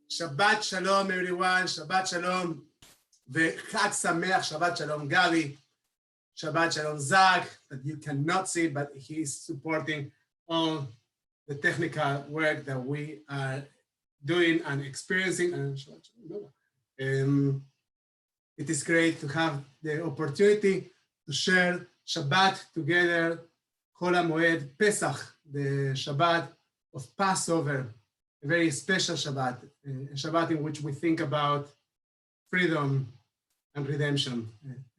Shabbat Shalom, everyone. Shabbat Shalom. Chag Sameach. Shabbat Shalom, Gabi. Shabbat Shalom, Zach, that you cannot see, but he's supporting all the technical work that we are doing and experiencing. And it is great to have the opportunity to share Shabbat together, Chol HaMoed Pesach, the Shabbat of Passover, a very special Shabbat, a Shabbat in which we think about freedom and redemption,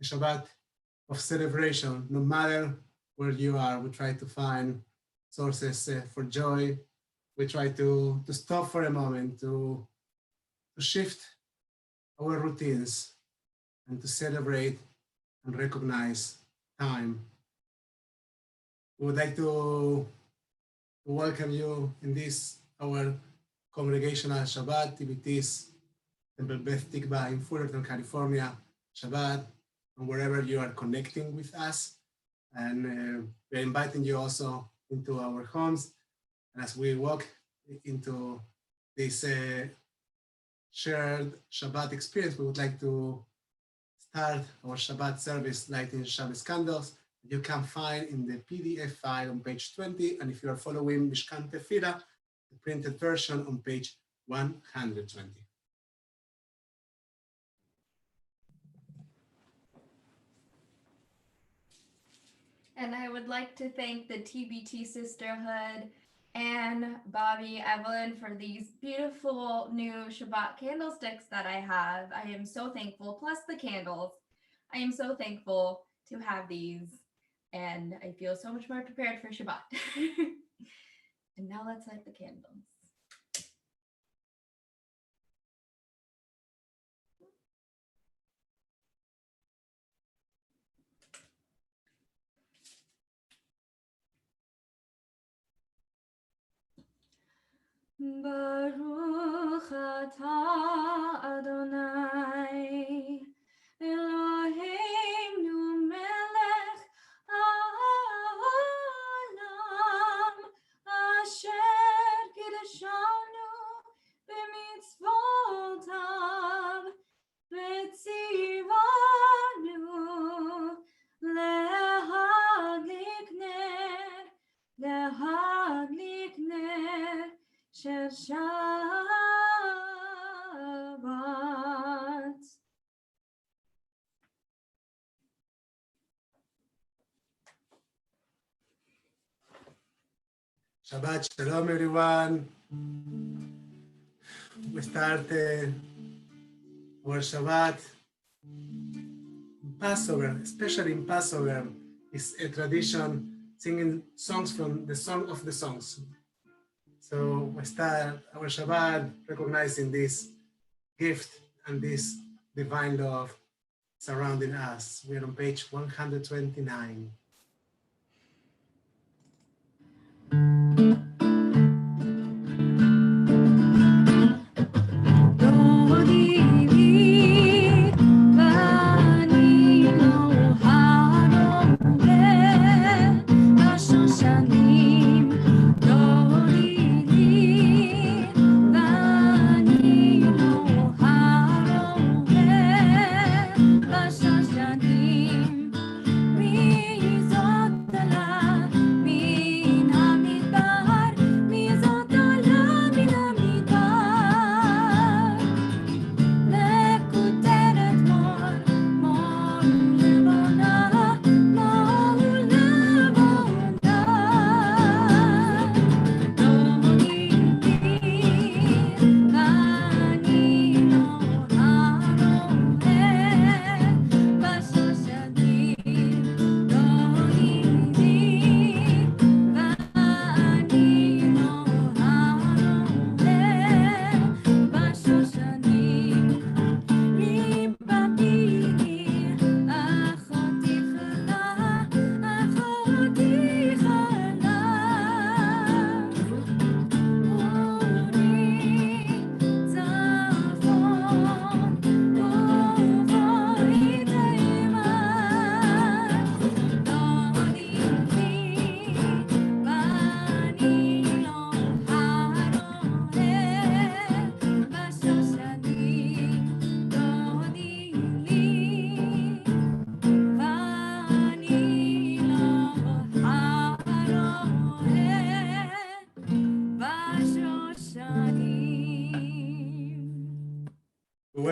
a Shabbat of celebration. No matter where you are, we try to find sources for joy. We try to stop for a moment, to shift our routines and to celebrate and recognize time. We would like to welcome you in this, our congregational Shabbat, TBT's Temple Beth Tikvah in Fullerton, California, Shabbat, and wherever you are connecting with us. And we're inviting you also into our homes. And as we walk into this shared Shabbat experience, we would like to start our Shabbat service lighting Shabbos candles. You can find in the PDF file on page 20. And if you are following Mishkan Tefillah, the printed version on page 120. And I would like to thank the TBT Sisterhood and Bobby, Evelyn for these beautiful new Shabbat candlesticks that I have. I am so thankful, plus the candles. I am so thankful to have these, and I feel so much more prepared for Shabbat. And now let's light the candles. Baruch atah Adonai Eloheinu melech haolam asher kiddushanu b'mitzvotav v'tzivanu lehadlik ner Shel Shabbat. Shabbat Shalom, everyone. We start our Shabbat. Passover, especially in Passover, is a tradition singing songs from the Song of the Songs. So we start our Shabbat recognizing this gift and this divine love surrounding us. We're on page 129. Shani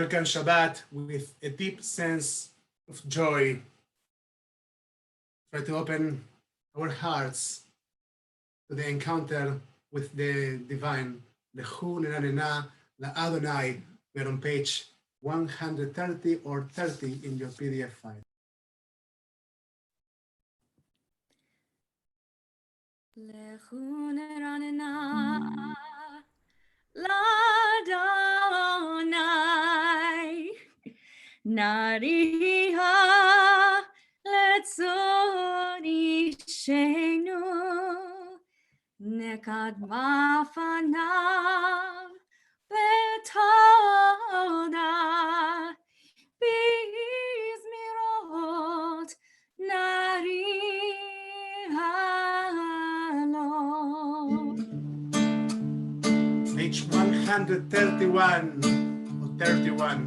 welcome Shabbat with a deep sense of joy. Try to open our hearts to the encounter with the divine, Lechu Nenanena LaAdonai. We're on page 130 or 30 in your PDF file. Lechu Nenanena LaAdonai Nariha Letzon Ishenu Nekadma Fanav Betoda Bizmirot Nariha Lo. Page 131 or 31.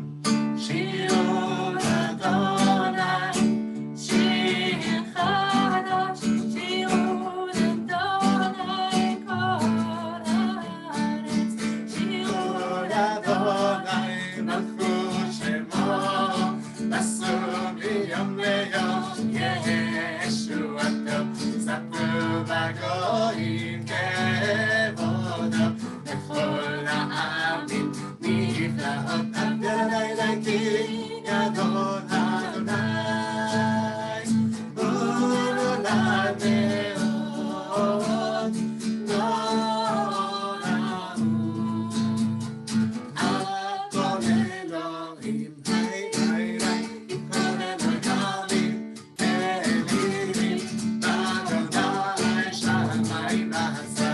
Shir Adonai, Shir Chadosh, Shir Adonai kol haaretz, Shir Adonai malchu shemo, basu miyom leyom Yeshuato, Zapru v'goyim kevodo, Bechol ha'amim niflaot Adonai King Adon Adonai Unolad me'od Norahu Adon Elohim Hai Hai Hai Adon Elohim Elohim Adonai Shamayim Asa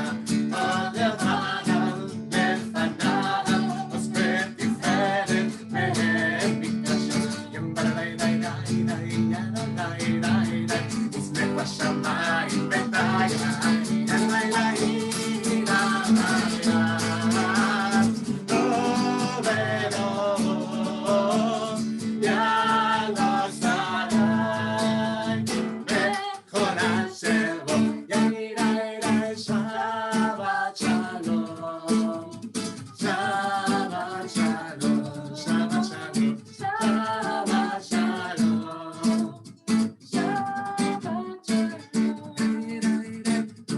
Od Elvanav Lefanav Osbet Tiferet Mehem Mikdasho Yom Barai Dai Dai Dai Yadon Dai Dai Dai Ismet Vashamayim Betai Dai Dai Dai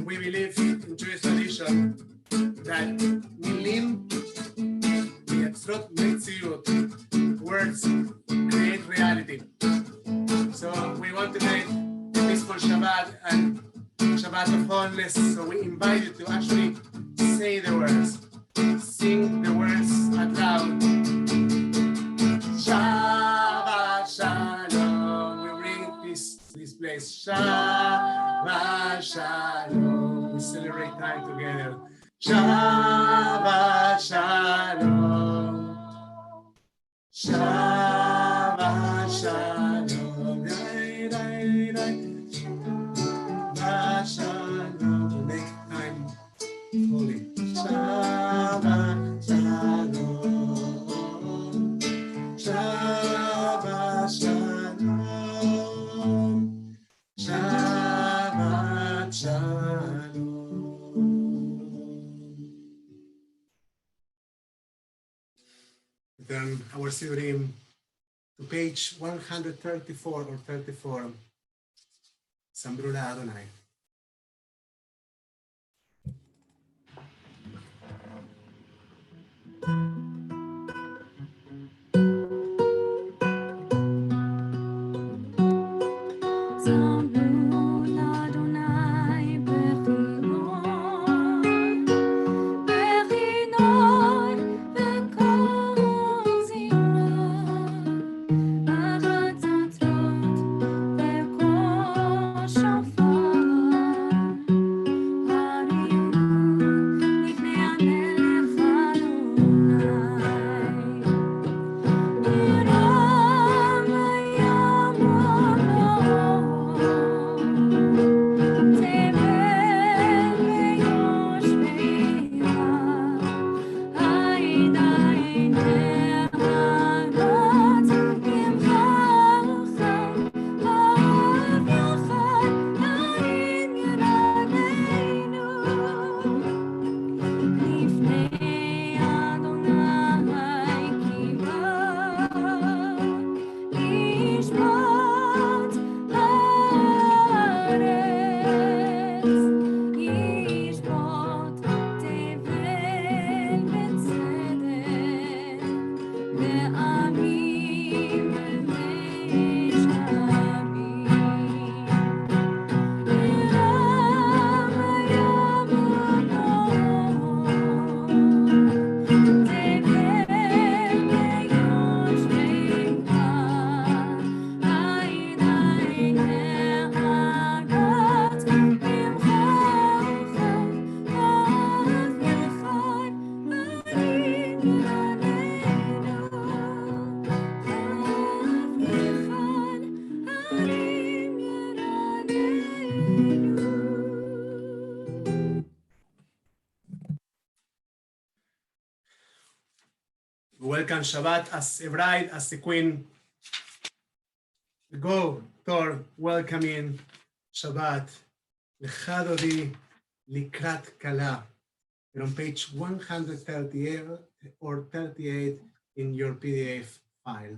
We believe in Jewish tradition that milim miyatzrot metziut, words create reality. So we want to make a peaceful Shabbat and Shabbat of wholeness. So we invite you to actually say the words, sing the words out loud. Shabbat Shalom. We bring peace to this place. Shabbat Shalom. We celebrate time together. Shabbat Shalom. Shabbat Shalom. Dai, dai, dai. Shabbat Shalom. To make time holy. Shabbat Shalom. Shabbat Shalom. Shabbat Shalom. Turn our Sidurim to page 134 or 34. Samru LaAdonai. Zamru l'Adonai bechinor v'kol zimra b'chatzot v'kol shofar welcome Shabbat as a bride, as a queen. Go toward welcoming Shabbat. Lecha dodi likrat kala. And on page 138 or 38 in your PDF file.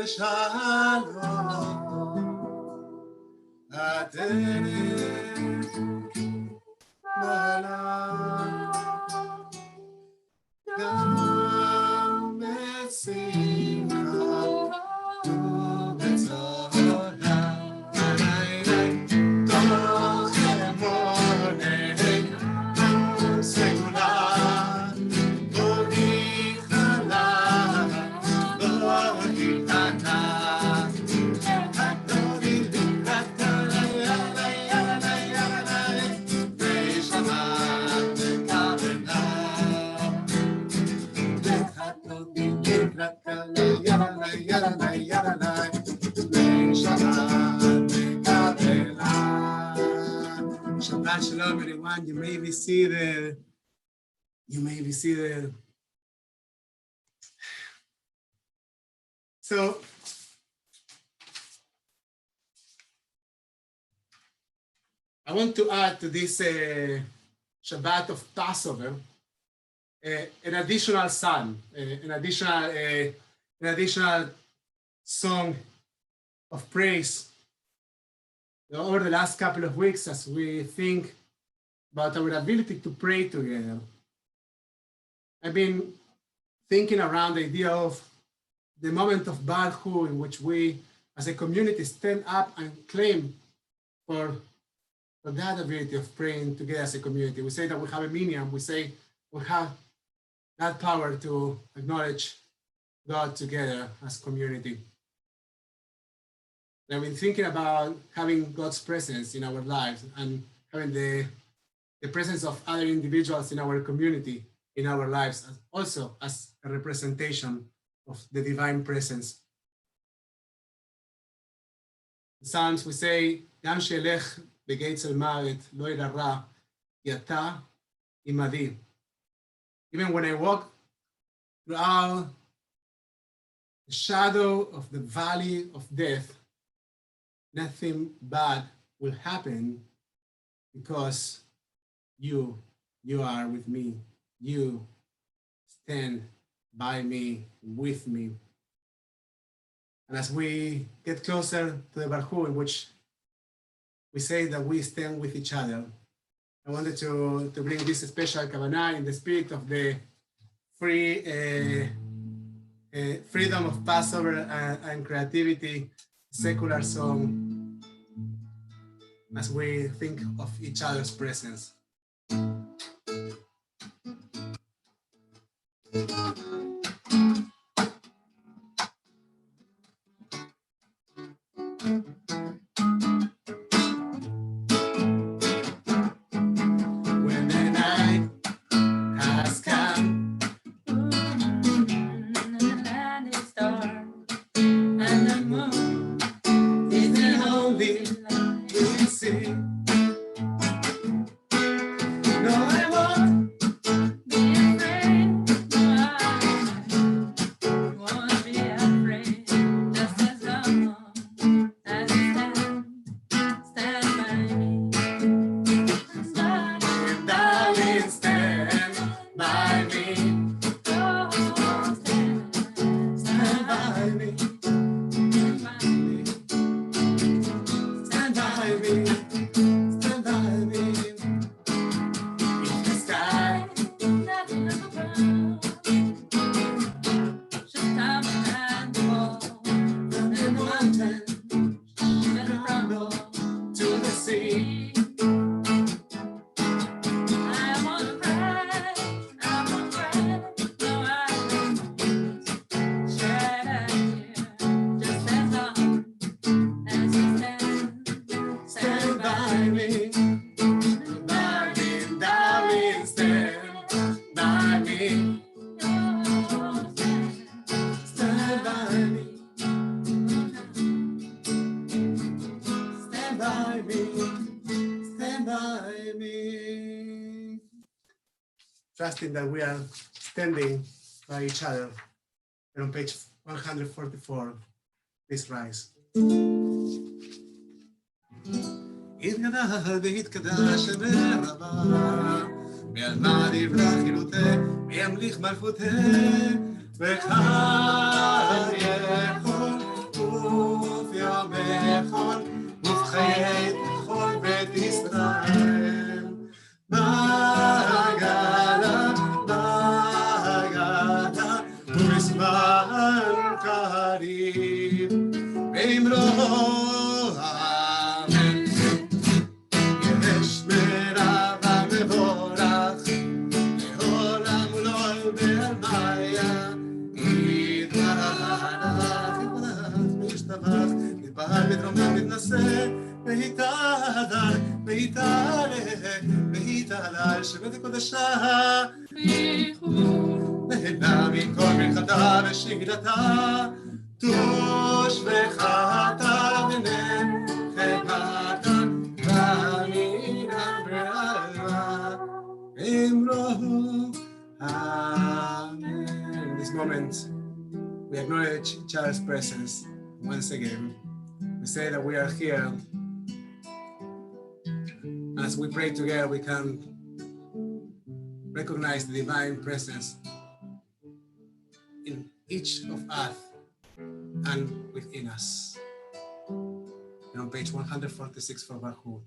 ושלום הדרך בעולם גם בשמחה ובצהלה תוך אמוננו סגולה בוא נכלה בוא נכלה Shabbat Shalom, everyone. You may be seated. You may be seated. So, I want to add to this Shabbat of Passover an additional psalm, an additional song of praise. Over the last couple of weeks, as we think about our ability to pray together, I've been thinking around the idea of the moment of Baruch in which we, as a community, stand up and claim for that ability of praying together as a community. We say that we have a minyan, we say we have that power to acknowledge God together as community. I've been thinking about having God's presence in our lives and having the presence of other individuals in our community, in our lives, also as a representation of the divine presence. In Psalms we say, "Gam she'elech begates el mavet lo ira ra, ki ata imadi." Even when I walk throughout the shadow of the valley of death, nothing bad will happen because you are with me. You stand by me, with me. And as we get closer to the Baruch in which we say that we stand with each other, I wanted to bring this special Kabbalat in the spirit of the freedom of Passover and creativity, secular song, as we think of each other's presence. When the night has come and the night is dark and the moon is the only light we see. No, I won't be afraid. No, I won't be afraid. Just as long as you stand by me. Darling, stand by me. Oh, stand by me. Stand by me. Stand by me. If the sky should come and fall, from the mountain should crumble to the sea. I won't cry, no, I won't shed a tear, just as long as you stand by me. Darling, darling, stand by me. Stand by me. Stand by me. Stand by me. Trusting that we are standing by each other. And on page 144, please rise. התגדל והתקדש ברבה, מעלמא דברה חילותי, וימליך מלכותי, וחי יכול יכול, ובחיי לכל בית ישראל. בהגדה, בהגדה, ובזמן קריב, באמרו אמן. יש מרב המבורך, לעולם ולעולם בהלוויה. יתברך, יתפעל מתרומם מתנשא, ויתהדר, ויתעלה, ויתעלה, שבט קודשה, נהנה מכל מלחתה ושגדתה, תושבך אתה ונחמתה, ואמינה בעלמה, אמרו amen. In this moment, we acknowledge each other's presence once again. We say that we are here. As we pray together, we can recognize the divine presence in each of us and within us. And on page 146 for Baruch.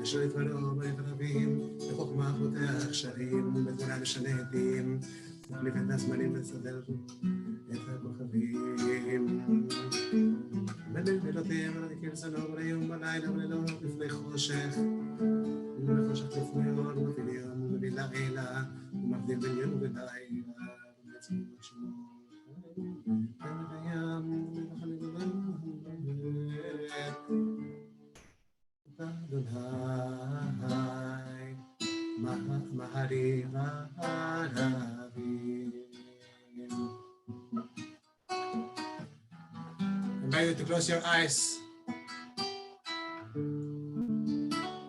אשר יתבלעו ברבים, בחוכמה פותח שרים, ובתבונה משנה עדים, מחליף את הזמנים וסדר את הכוכבים. בלילותיהם ולדקיר זנו, וליום בלילה ולילות לפני חושך, ובחושך לפני אור, ומביא יום ומביא לילה, ומבדיל בין יום ולילה, ובעצמו שמו. Adonai, Mahari Maharavim. I invite you to close your eyes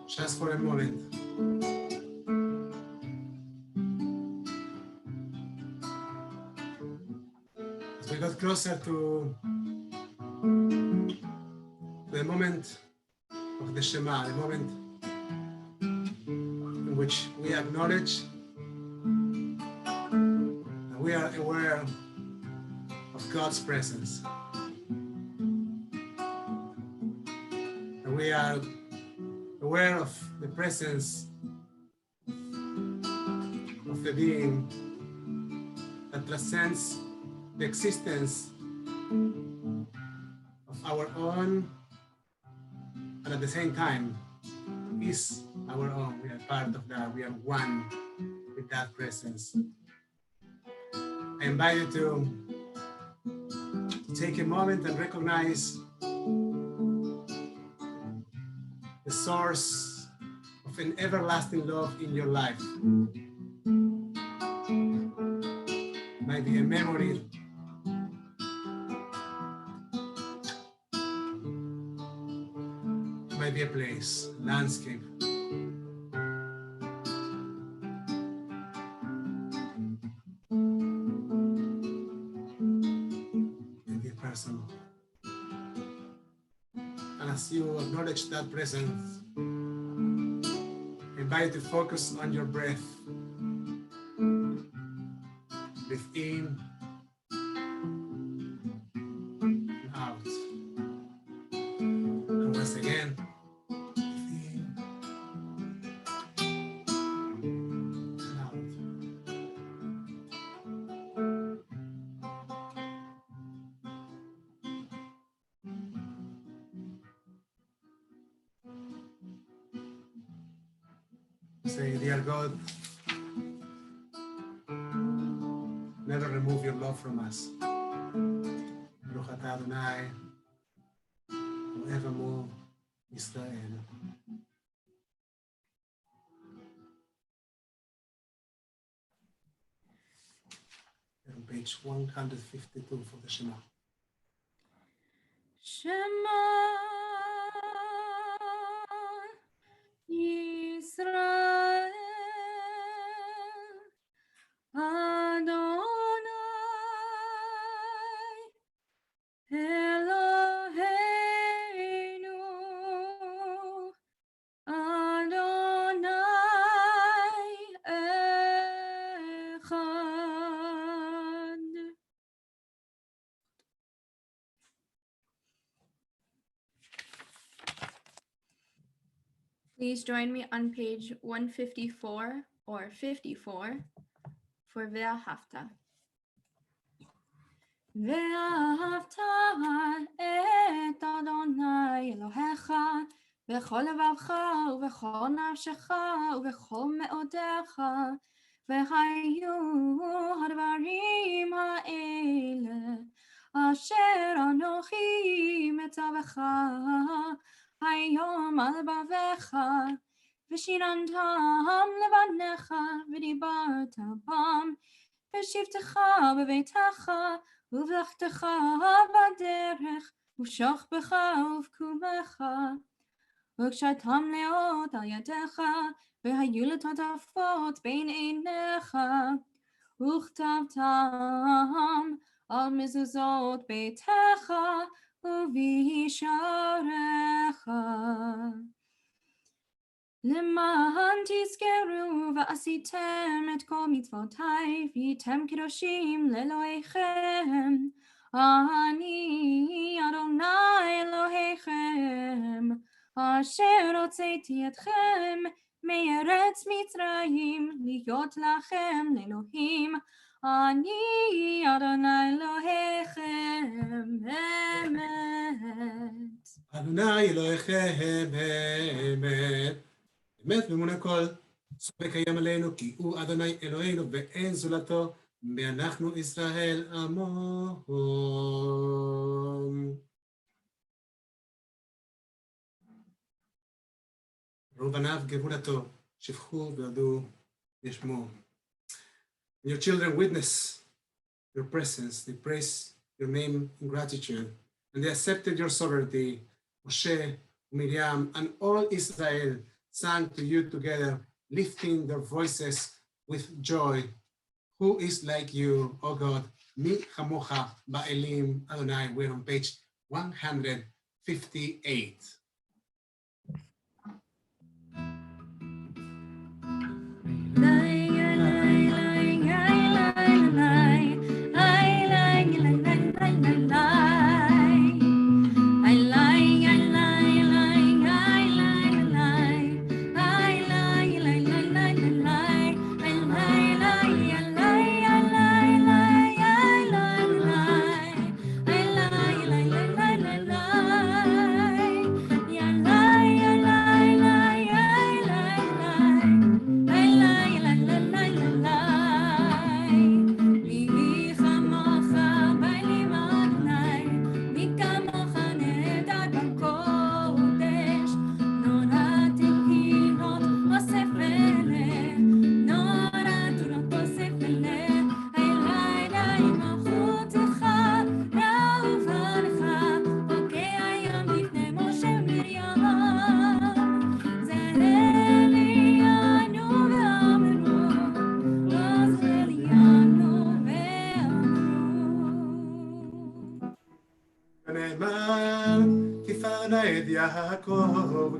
just for a moment. As we got closer to the moment of the Shema, the moment in which we acknowledge that we are aware of God's presence, that we are aware of the presence of the being that transcends the existence of our own, and at the same time is our own. We are part of that. We are one with that presence. I invite you to take a moment and recognize the source of an everlasting love in your life. It might be a memory, be a place, landscape. Maybe a person. And as you acknowledge that presence, I invite you to focus on your breath. Breathe in and out. And once again, breathe in and out. Say, dear God, never remove your love from us. Baruch atah Adonai, forevermore, Israel. On page 152 for the Shema. Shema Yisrael Adonai Eloheinu Adonai Echad. Please join me on page 154 or 54 for Ve'ahavta. Ve'ahavta et Adonai Elohecha v'chol levavcha u'v'chol nafshecha u'v'chol me'odecha v'hayu hadvarim ha'ele asher anochi metzavecha hayom al bavecha v'shinantam levanecha v'dibarta bam v'shivtecha b'veitecha uv'lachtecha b'derech uv'shochbecha uv'kumecha וקשרתם לאות על ידיך, והיו לטוטפות בין עיניך, וכתבתם על מזוזות ביתך ובישעריך. למען תזכרו ועשיתם את כל מצוותיי, והייתם קדושים לאלוהיכם. אני אדוני אלוהיכם, אשר הוצאתי אתכם מארץ מצרים, להיות לכם לאלוהים. אני אדוני אלוהיכם, אמת. אדוני אלוהיכם באמת, באמת ממונה כל, וקיים עלינו, כי הוא אדוני אלוהינו ואין זולתו, ואנחנו ישראל עמו. ראו בניו גבולתו, שפכו ויודו ישמו. Your children witness your presence, they praise your name in gratitude, and they accepted your sovereignty. Moshe, Miriam, and all Israel sang to you together, lifting their voices with joy. Who is like you, O God? Mi chamocha ba'elim Adonai. We're on page 158. La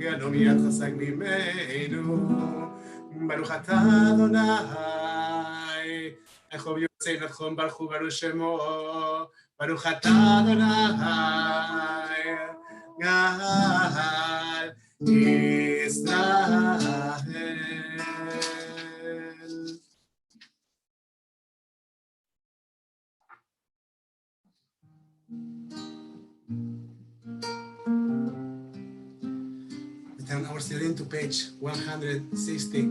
פוגע לו מיד חזק ממנו. ברוך אתה אדוני, איך יוצא נכון ברכו ברוך שמו, ברוך אתה אדוני, גאל ישראל. We turn our study to page 160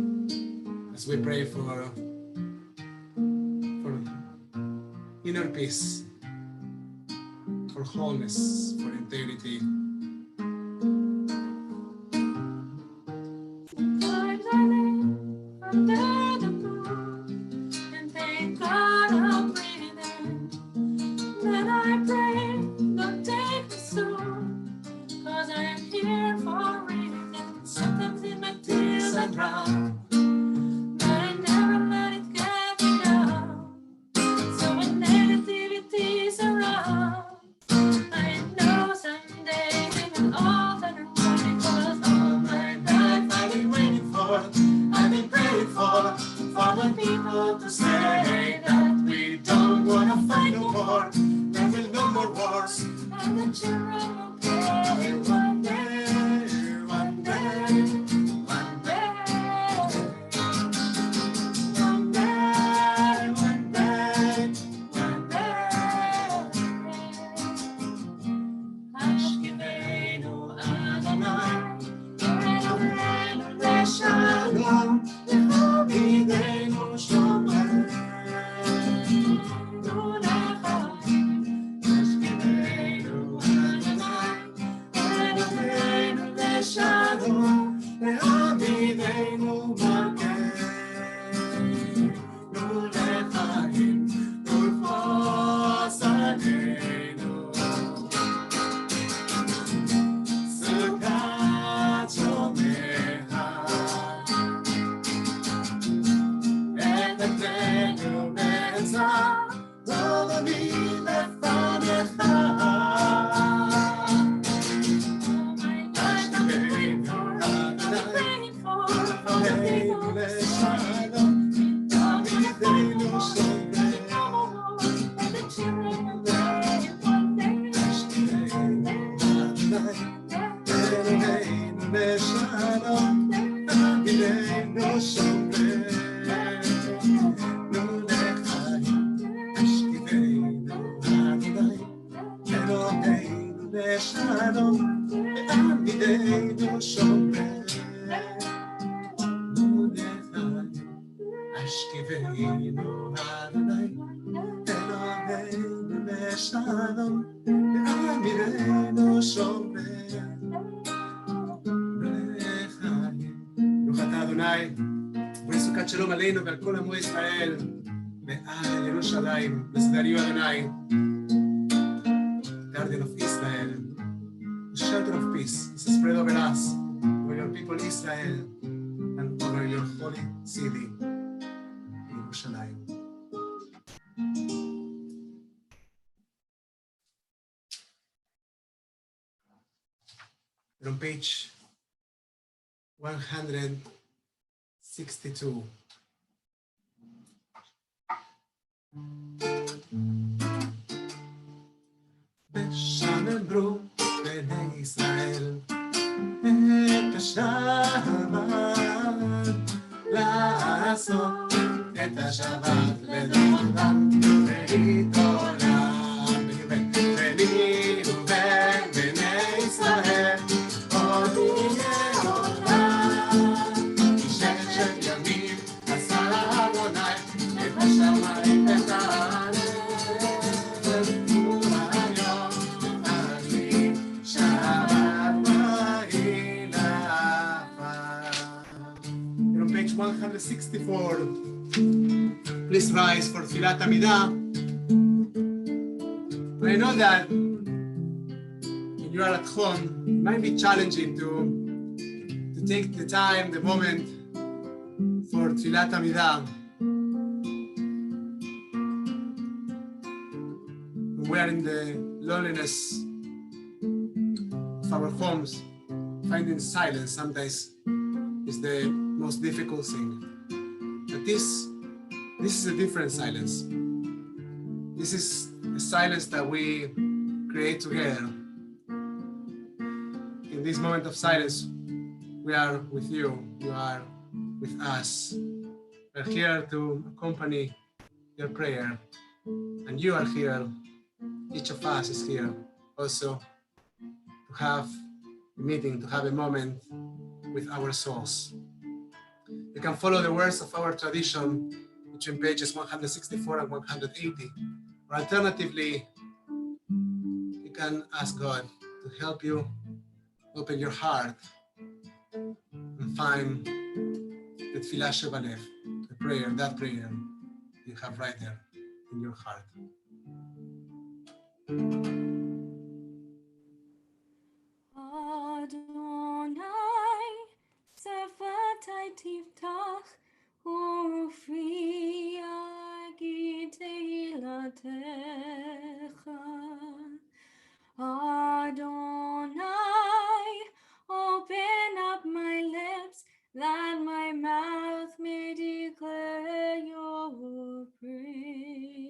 as we pray for inner peace, for wholeness, for integrity. Sometimes I lay under the moon and thank God I'm breathing. Then I pray, don't take me soon, 'cause I am here for a reason. Sometimes in my tears I drown, but I never let it get me down. So when negativity's around, I know some days even all that are running, 'cause all my life I've been waiting for, I've been praying for the people to say that we don't wanna fight no more, there will no more wars, and the children will play one day, one day, one day, one day, one day, one day. Ashkivenu Adonai, Eloheinu leShalom, Yehovidenu Shomer, Ashkivenu Adonai, Eloheinu leShalom, Yehovidenu Malkeinu leChaim, Ulchosanenu. Sukkot Shomecha, Etekenu Be'etzah, Zoloni Lefanecha. Ashkivenu Adonai, Eloheinu leShalom, Yehovidenu Shomer, Ashkivenu Adonai, Eloheinu leShalom, Yehovidenu Shomer, nu leChaim. Ashkivenu Adonai, Eloheinu leShalom, Yehovidenu Shomer, nu leChaim. Ashkivenu Adonai, Eloheinu leShalom, Yehovidenu Shomer, nu leChaim. ברוך אתה אדוני, בואי סוכת שלום עלינו ועל כל עמו ישראל, ועל ירושלים, blessed are you Adonai, guardian of Israel, the shelter of peace is spread over us, over your people Israel, and over your holy city, Yerushalayim. On page 162. ושמרו בני ישראל את השבת, לעשות את השבת לדורם ברית עולם. ביני ובין בני ישראל עוד יהיה עולם, כי ששת ימים עשה אדוני את השמיים ואת הארץ. Page 164. Please rise for Tfilat Amidah. I know that when you are at home, it might be challenging to take the time, the moment for Tfilat Amidah. We are in the loneliness of our homes, finding silence sometimes is the most difficult thing. But this is a different silence. This is a silence that we create together. In this moment of silence, we are with you, you are with us. We're here to accompany your prayer, and you are here. Each of us is here also to have a meeting, to have a moment with our souls. You can follow the words of our tradition between pages 164 and 180, or alternatively, you can ask God to help you open your heart and find the Tfilah Shebalev, the prayer, that prayer you have right there in your heart. Adonai, Sefatai Tiftach, Urufi Agiteilatecha. Adonai, open up my lips, that my mouth may declare your praise.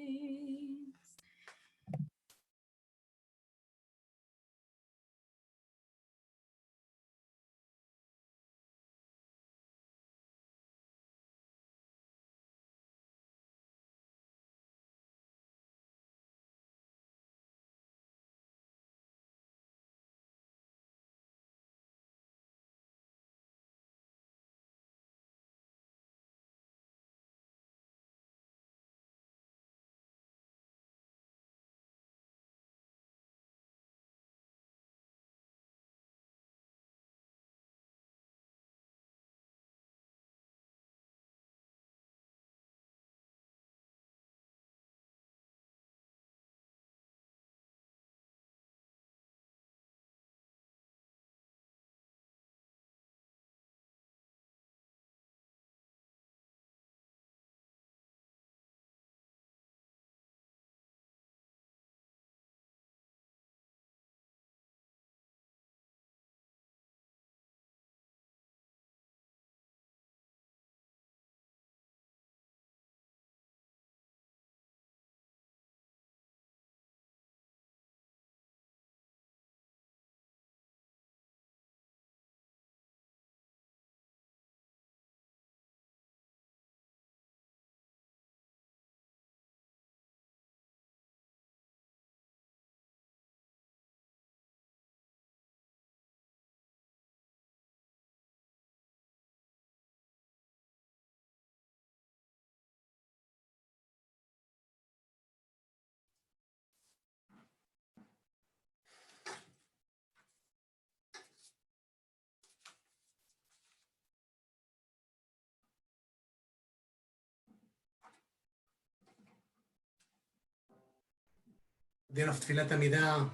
At the end of Tfilat Amidah,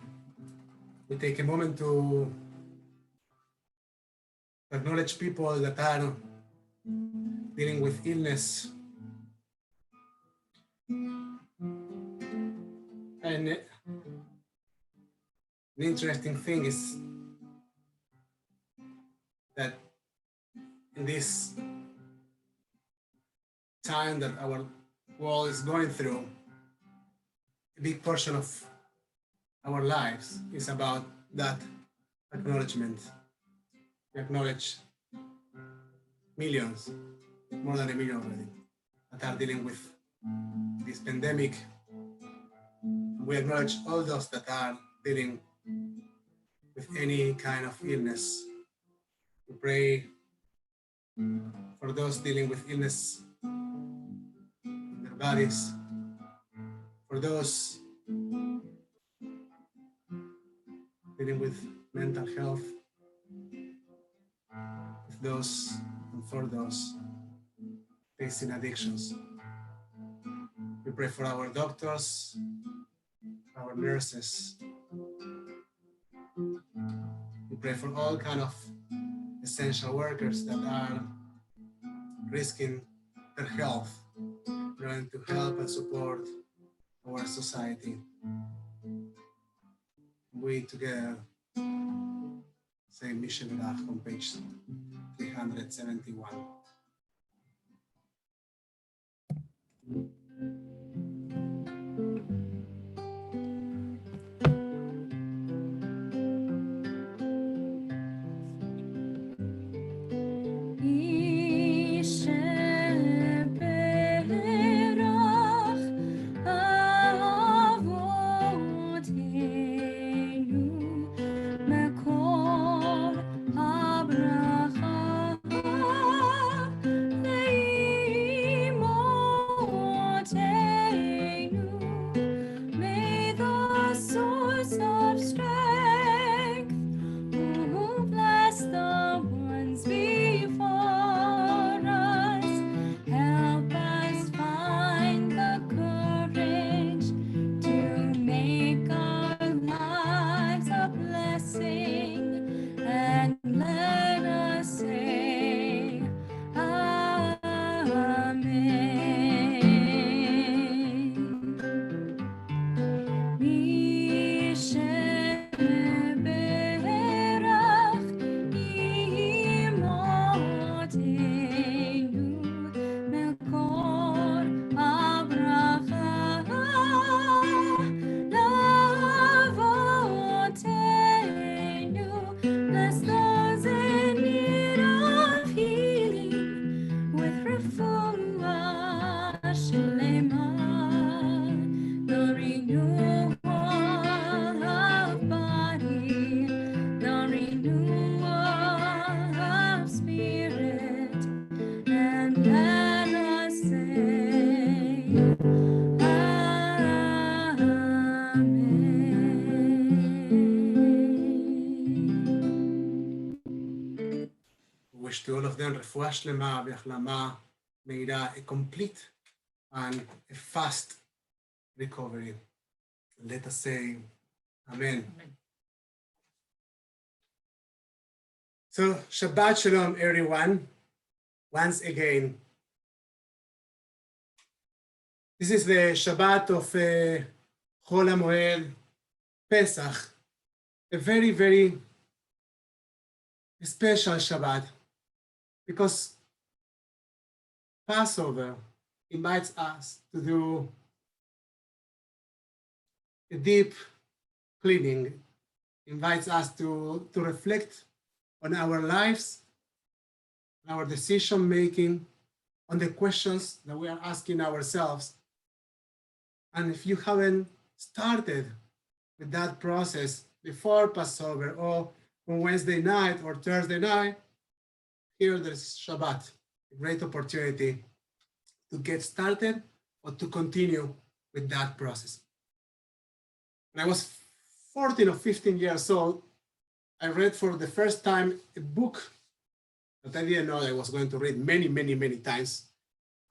we take a moment to acknowledge people that are dealing with illness. And the interesting thing is that in this time that our world is going through, a big portion of our lives is about that acknowledgement. We acknowledge millions, more than a million already, that are dealing with this pandemic. We acknowledge all those that are dealing with any kind of illness. We pray for those dealing with illness in their bodies, for those dealing with mental health, with those and for those facing addictions. We pray for our doctors, our nurses. We pray for all kind of essential workers that are risking their health in order to help and support our society. We together Same Mission on page 371. May the source of strength who bless the ones before us, help us find the courage to make our lives a blessing, and let us say, Amen. Bless those in need of healing with refuah Shalema, the renewal of body, the renewal of spirit, and let us say, Amen. Wish to all of them refuah shlema v'achlama meira, a complete and a fast recovery. Let us say Amen. So Shabbat Shalom, everyone. Once again, this is the Shabbat of Chol HaMoed Pesach, a very, very special Shabbat, because Passover invites us to do a deep cleaning, invites us to reflect on our lives, on our decision making, on the questions that we are asking ourselves. And if you haven't started with that process before Passover, or on Wednesday night or Thursday night, here there's Shabbat, a great opportunity to get started or to continue with that process. When I was 14 or 15 years old, I read for the first time a book that I didn't know I was going to read many, many, many times,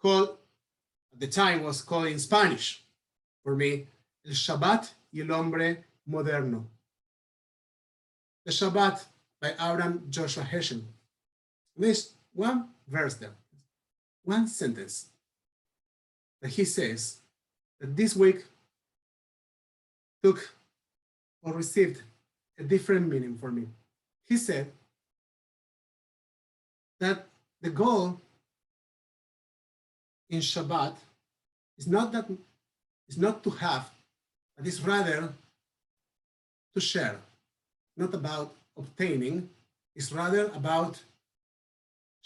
called, at the time was called in Spanish, for me, El Shabbat y el Hombre Moderno. The Shabbat by Abraham Joshua Heschel. There's one verse there, one sentence that he says that this week took or received a different meaning for me. He said that the goal in Shabbat is not to have, but is rather to share, not about obtaining, it's rather about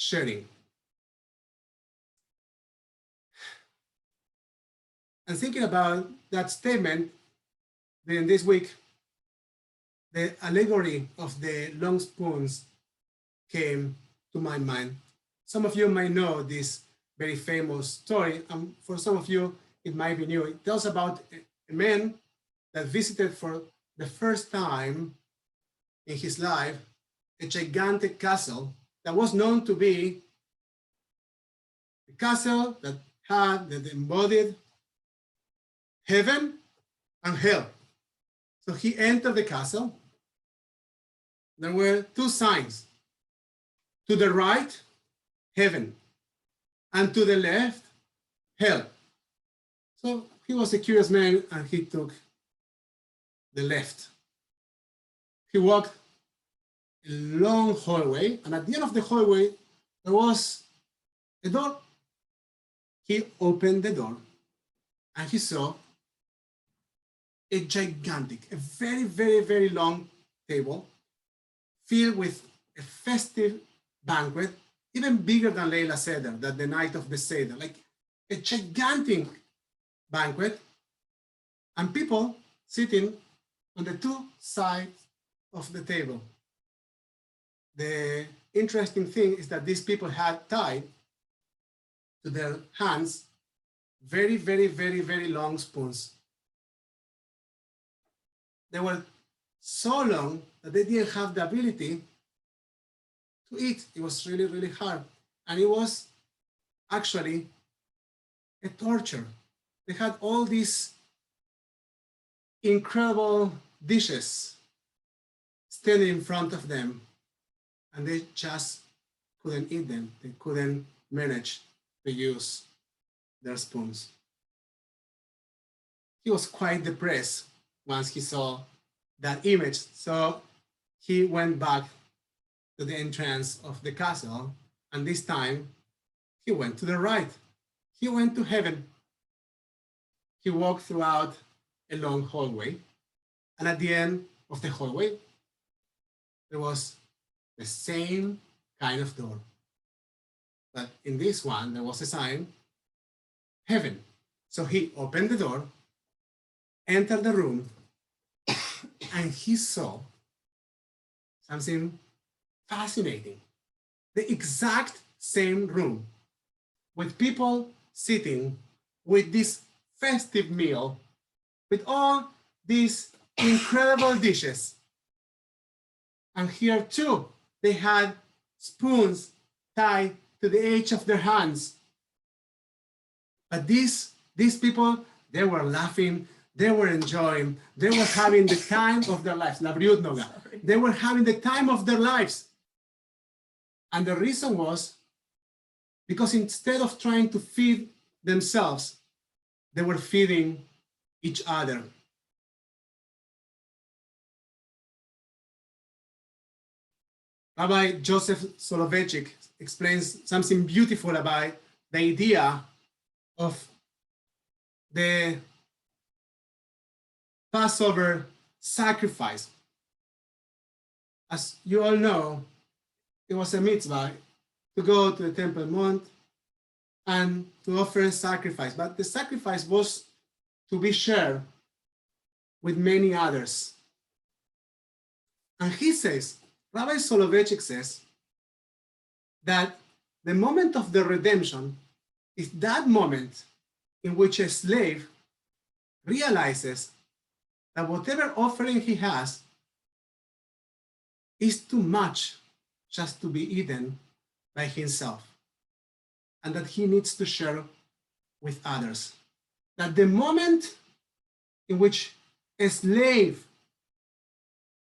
sharing. And thinking about that statement, then this week, the allegory of the long spoons came to my mind. Some of you might know this very famous story, and for some of you, it might be new. It tells about a man that visited for the first time in his life a gigantic castle that was known to be a castle that embodied heaven and hell. So he entered the castle. There were two signs. To the right, heaven, and to the left, hell. So he was a curious man and he took the left. He walked a long hallway, and at the end of the hallway, there was a door. He opened the door, and he saw a gigantic, a very, very, very long table filled with a festive banquet, even bigger than Leila Seder, than the night of the Seder, like a gigantic banquet, and people sitting on the two sides of the table. The interesting thing is that these people had tied to their hands very, very, very, very long spoons. They were so long that they didn't have the ability to eat. It was really, really hard. And it was actually a torture. They had all these incredible dishes standing in front of them, and they just couldn't eat them. They couldn't manage to use their spoons. He was quite depressed once he saw that image. So he went back to the entrance of the castle, and this time he went to the right. He went to heaven. He walked throughout a long hallway, and at the end of the hallway, there was the same kind of door. But in this one, there was a sign, heaven. So he opened the door, entered the room, and he saw something fascinating. The exact same room with people sitting with this festive meal, with all these incredible dishes. And here too, they had spoons tied to the edge of their hands. But these people, they were laughing, they were enjoying, they were having the time of their lives. They were having the time of their lives. And the reason was because instead of trying to feed themselves, they were feeding each other. Rabbi Joseph Soloveitchik explains something beautiful about the idea of the Passover sacrifice. As you all know, it was a mitzvah to go to the Temple Mount and to offer a sacrifice, but the sacrifice was to be shared with many others. And he says, Rabbi Soloveitchik says, that the moment of the redemption is that moment in which a slave realizes that whatever offering he has is too much just to be eaten by himself, and that he needs to share with others. That the moment in which a slave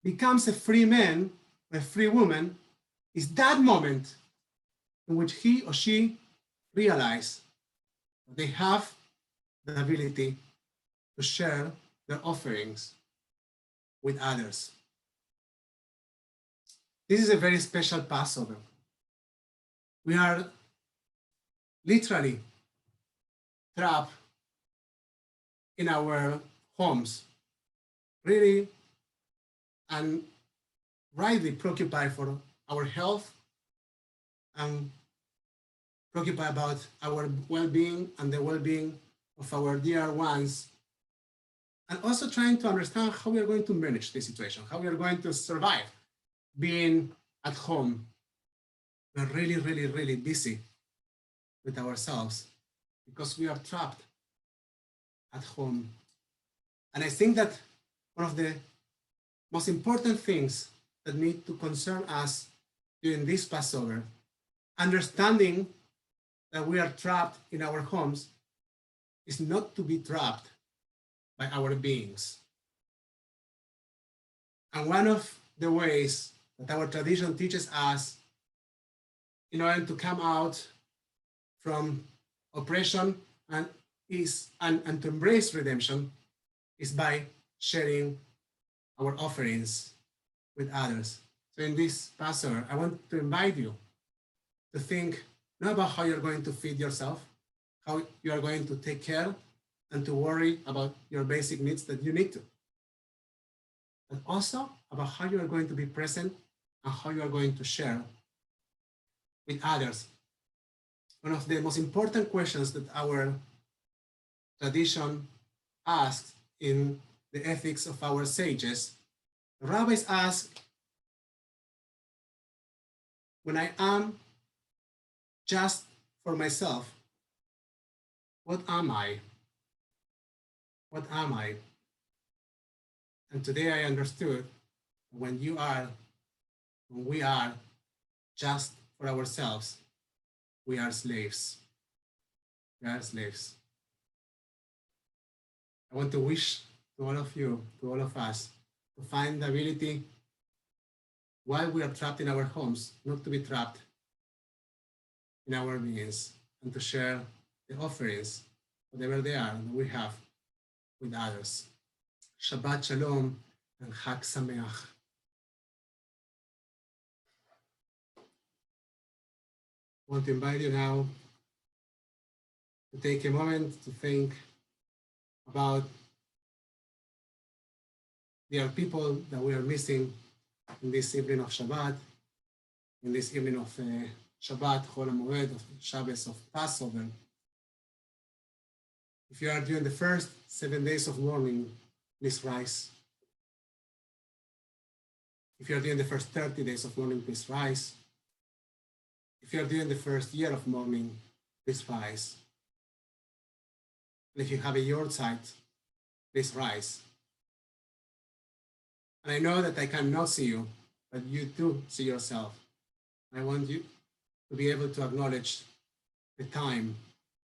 becomes a free man, a free woman, is that moment in which he or she realize that they have the ability to share their offerings with others. This is a very special Passover. We are literally trapped in our homes, really and rightly preoccupied for our health and preoccupied about our well-being and the well-being of our dear ones, and also trying to understand how we are going to manage this situation, how we are going to survive being at home. We're really, really, really busy with ourselves because we are trapped at home. And I think that one of the most important things that need to concern us during this Passover, understanding that we are trapped in our homes, is not to be trapped by our beings. And one of the ways that our tradition teaches us in order to come out from oppression and to embrace redemption is by sharing our offerings with others. So in this Passover, I want to invite you to think not about how you're going to feed yourself, how you are going to take care and to worry about your basic needs that you need to, but also about how you are going to be present and how you are going to share with others. One of the most important questions that our tradition asks in the ethics of our sages, the rabbis ask, when I am just for myself, what am I? What am I? And today I understood when we are just for ourselves, we are slaves. We are slaves. I want to wish to all of you, to all of us, to find the ability while we are trapped in our homes, not to be trapped in our means, and to share the offerings, whatever they are, that we have with others. Shabbat Shalom and Chag Sameach. I want to invite you now to take a moment to think about the people that we are missing in this evening of Shabbat, in this evening of Shabbat, Chol HaMoed, of Shabbos, of Passover. If you are during the first 7 days of mourning, please rise. If you are during the first 30 days of mourning, please rise. If you are during the first year of mourning, please rise. And if you have a yahrzeit, please rise. And I know that I cannot see you, but you do see yourself. I want you to be able to acknowledge the time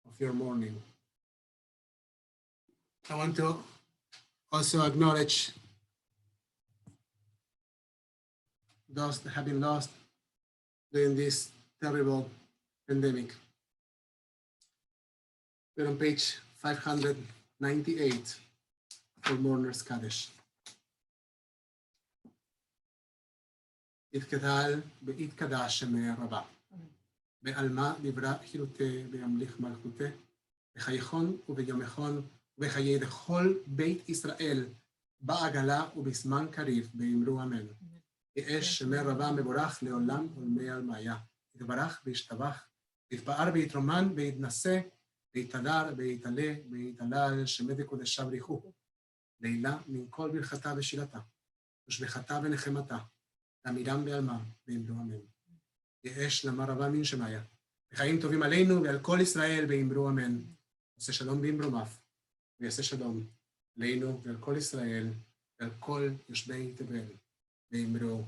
of your mourning. I want to also acknowledge those that have been lost during this terrible pandemic. We're on page 598 for Mourners Kaddish. יתגדל ויתקדש שמי רבה. בעלמא נברא חילותי וימליך מלכותי, בחייכון וביומכון ובחיי לכל בית ישראל, בעגלה ובזמן קריב, באמרו אמן. יאש שמי רבה מבורך לעולם ולמי עלמיה. יתברך וישתבח, יתפאר ויתרומן ויתנשא, ויתהדר ויתעלה ויתהלל, שמי דקודשיו בריחו. לילה מן כל ברכתה ושילתה, ושבחתה ונחמתה. תמידם בעלמם, באמרו אמן. יאש למה רבה מן שמיה. וחיים טובים עלינו ועל כל ישראל, באמרו אמן. עושה שלום באמרומיו, ויעשה שלום עלינו ועל כל ישראל, ועל כל יושבי תבל, באמרו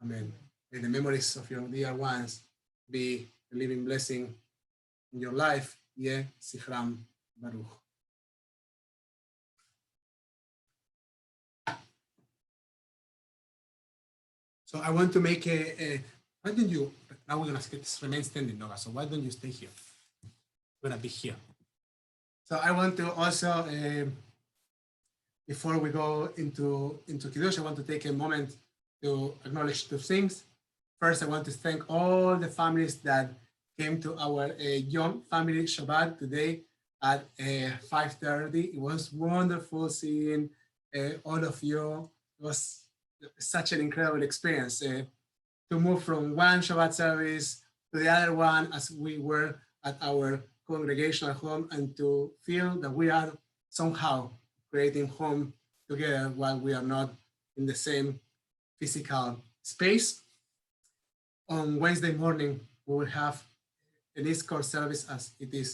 אמן. May the memories of your dear ones be a living blessing in your life. יהיה זכרם ברוך. So I want to make why don't you, now we're going to remain standing, Nova, so why don't you stay here? We're going to be here. So I want to also, before we go into Kiddush, I want to take a moment to acknowledge two things. First, I want to thank all the families that came to our Yom Family Shabbat today at 5:30. It was wonderful seeing all of you. It was such an incredible experience to move from one Shabbat service to the other one as we were at our congregational home, and to feel that we are somehow creating home together while we are not in the same physical space. On Wednesday morning, we will have an escort service as it is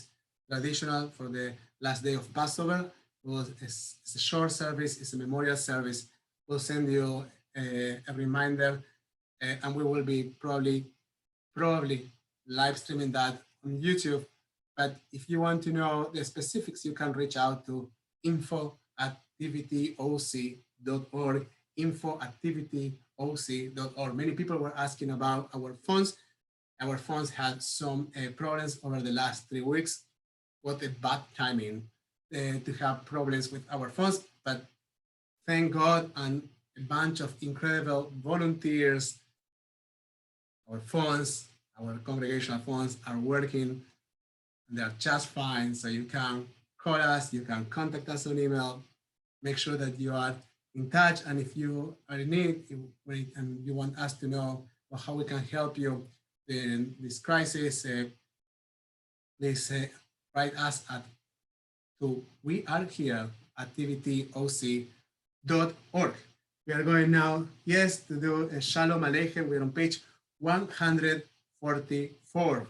traditional for the last day of Passover. It's a short service, it's a memorial service. We'll send you a reminder, and we will be probably live streaming that on YouTube. But if you want to know the specifics, you can reach out to info@tvtoc.org, info@tvtoc.org. Many people were asking about our phones. Our phones had some problems over the last 3 weeks. What a bad timing to have problems with our phones, but thank God, and a bunch of incredible volunteers our phones, our congregational phones are working, and they are just fine. So you can call us, you can contact us on email, make sure that you are in touch. And if you are in need and you want us to know how we can help you in this crisis, please write us at wearehere@tvtoc.org. We are going now, yes, to do a Shalom Aleichem. We're on page 144.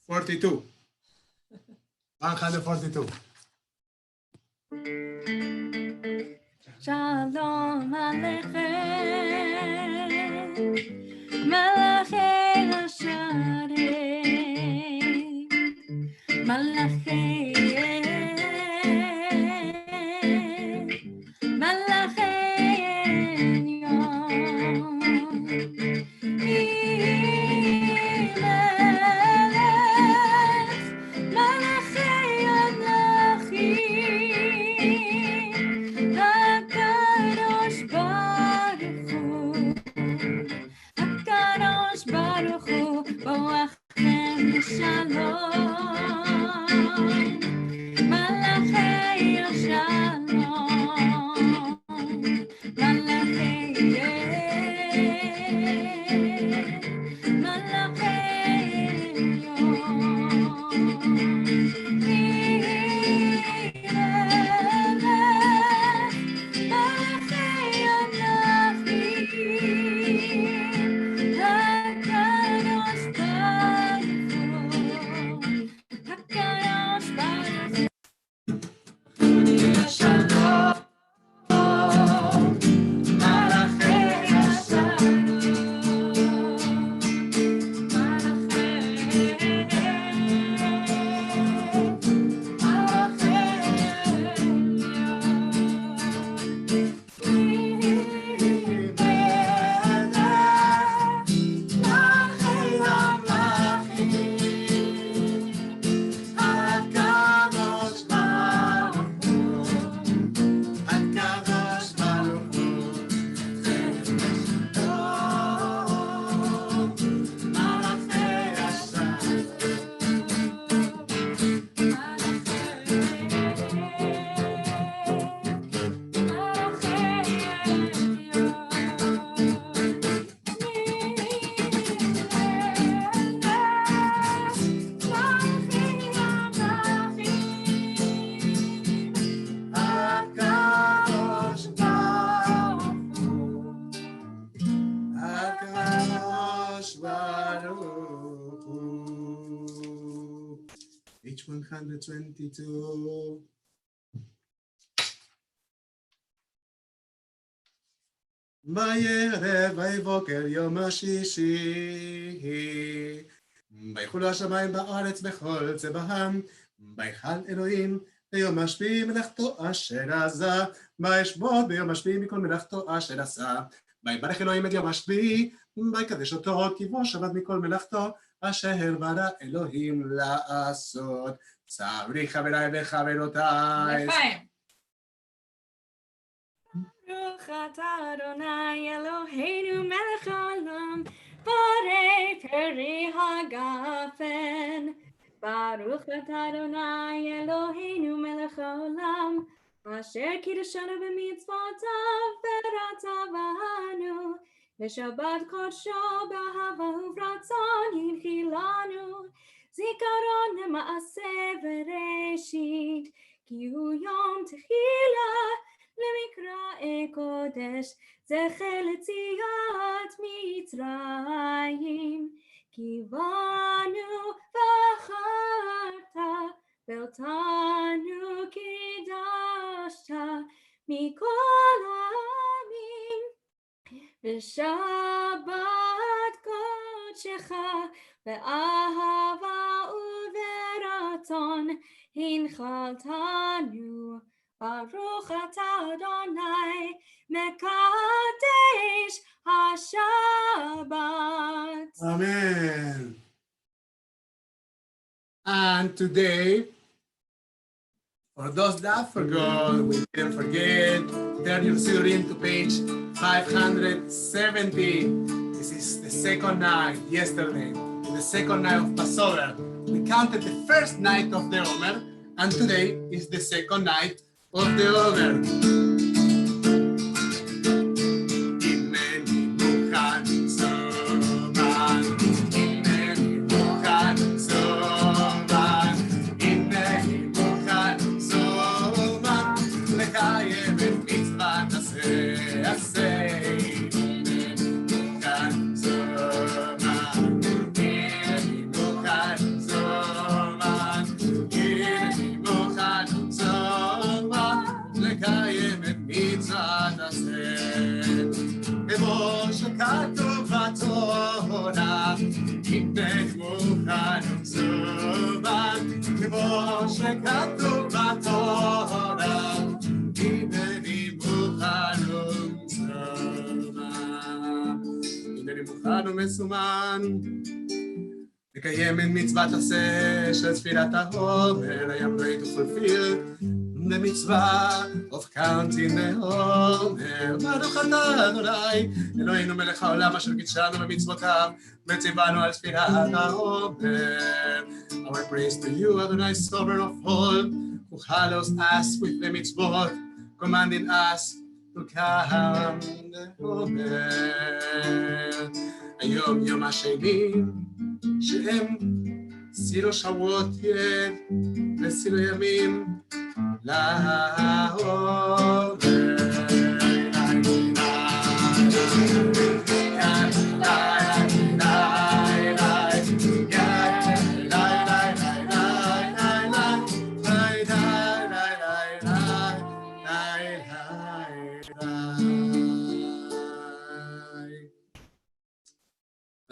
42. 142. Shalom Aleichem, Malachei Hasharei, Malachei Page 122. בערב ויבוקר יום השישי, ויחולו השמיים בארץ בכל צבאם, ויחל אלוהים ביום השביעי מלאכתו אשר עשה, וישבות ביום השביעי מכל מלאכתו אשר עשה, ויברך אלוהים את יום השביעי, ויקדש אותו כי בו שבת מכל מלאכתו אשר ברא אלוהים לעשות. צברי חבריי וחברותיי. ברוך אתה אדוני אלוהינו מלך העולם, בורא פרי הגפן. ברוך אתה אדוני אלוהינו מלך העולם, אשר קידשנו במצוותיו ורצה בנו, בשבת קודשו באהבה וברצון הנחילנו, זיכרון למעשה בראשית, כי הוא יום תחילה למקראי קודש, זכר ליציאת מצרים, כי בנו בחרת ואותנו קידשת מכל העמים, בשבת קודשך באהבה וברצון הנחלתנו. ברוך אתה אדוני מקדש השבת. Amen. And today, For those that forgot, we didn't forget, turn your Siddurim to page 570. This is the second night, yesterday, the second night of Passover. We counted the first night of the Omer, and today is the second night of the Omer. מסומן לקיים את מצוות עשה של ספירת העומר. I am going to fulfill the mitzvah of counting the עומר. ברוך אתה אדוני אלוהינו מלך העולם אשר קידשנו במצוותיו וציוונו על ספירת העומר. Our praise to you, Adonai, sovereign of all, who hallows us with the mitzvot, commanding us to count the עומר. היום יום השני, שהם סילו שבועות יד וסילו ימים לעומר.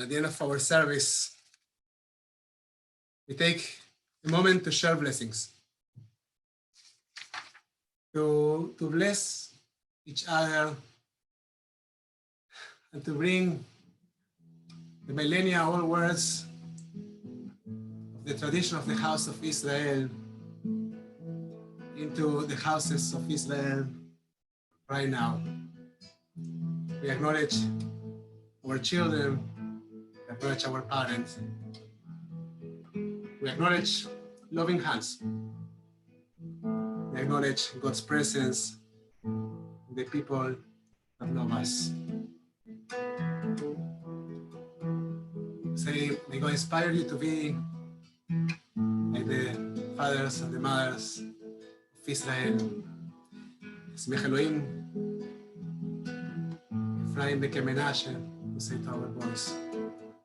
At the end of our service, we take a moment to share blessings, to bless each other, and to bring the millennia-old words of the tradition of the house of Israel into the houses of Israel right now. We acknowledge our children, we acknowledge our parents. We acknowledge loving hands. We acknowledge God's presence in the people that love us. Say, may God inspire you to be like the fathers and the mothers of Israel. Smech Elohim, Ephraim Beke Menashe, we say to our boys.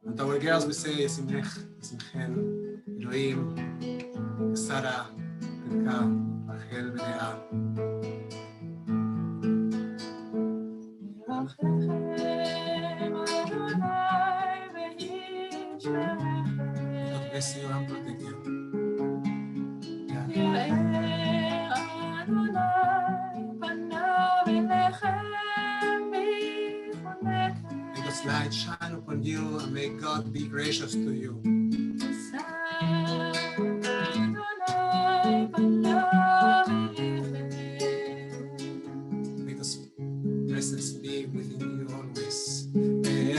And to our girls we say, Simech, Simchen, Elohim, Sarah, Rivka, Rachel, Leah. God bless you and protect you. May God's light shine upon you and may God be gracious to you. May God's presence be within you always. May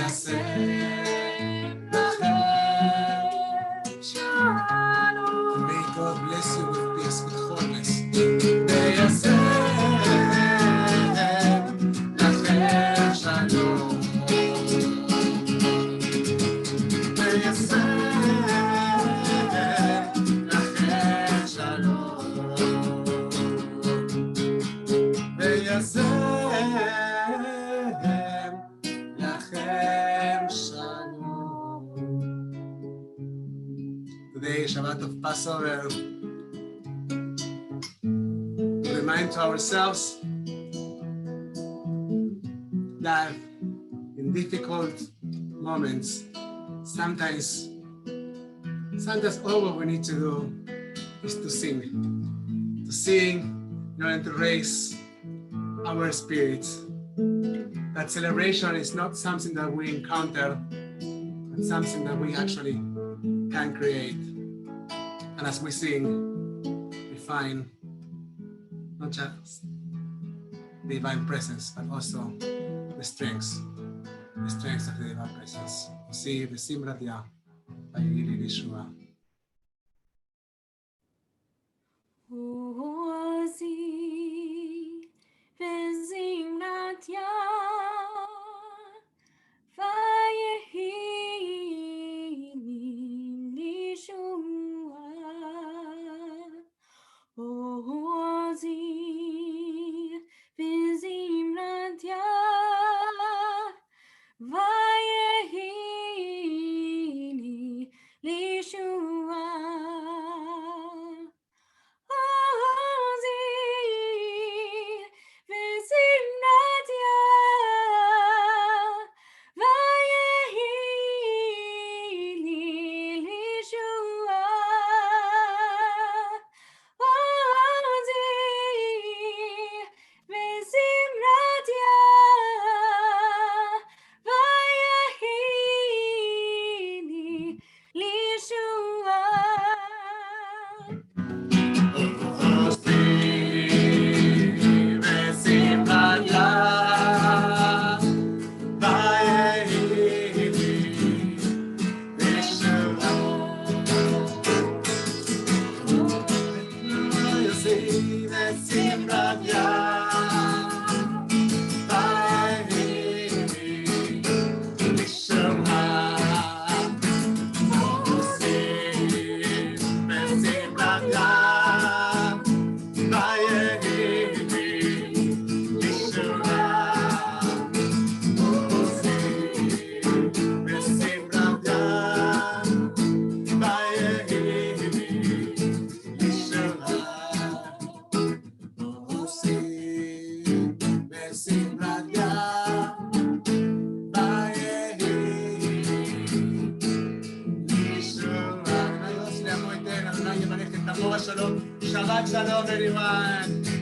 God bless you with peace, with wholeness. Today, Shabbat of Passover, to remind to ourselves that in difficult moments, sometimes all what we need to do is to sing in order to raise our spirits. That celebration is not something that we encounter, but something that we actually can create. And as we sing, we find not just the divine presence, but also the strengths of the divine presence. See the Simratia by Yili Yeshua. Ozi וזמרתיה ויהי לישועה. עוזי וזמרתיה ויהי לי לישועה. Shabbat Shalom, everyone.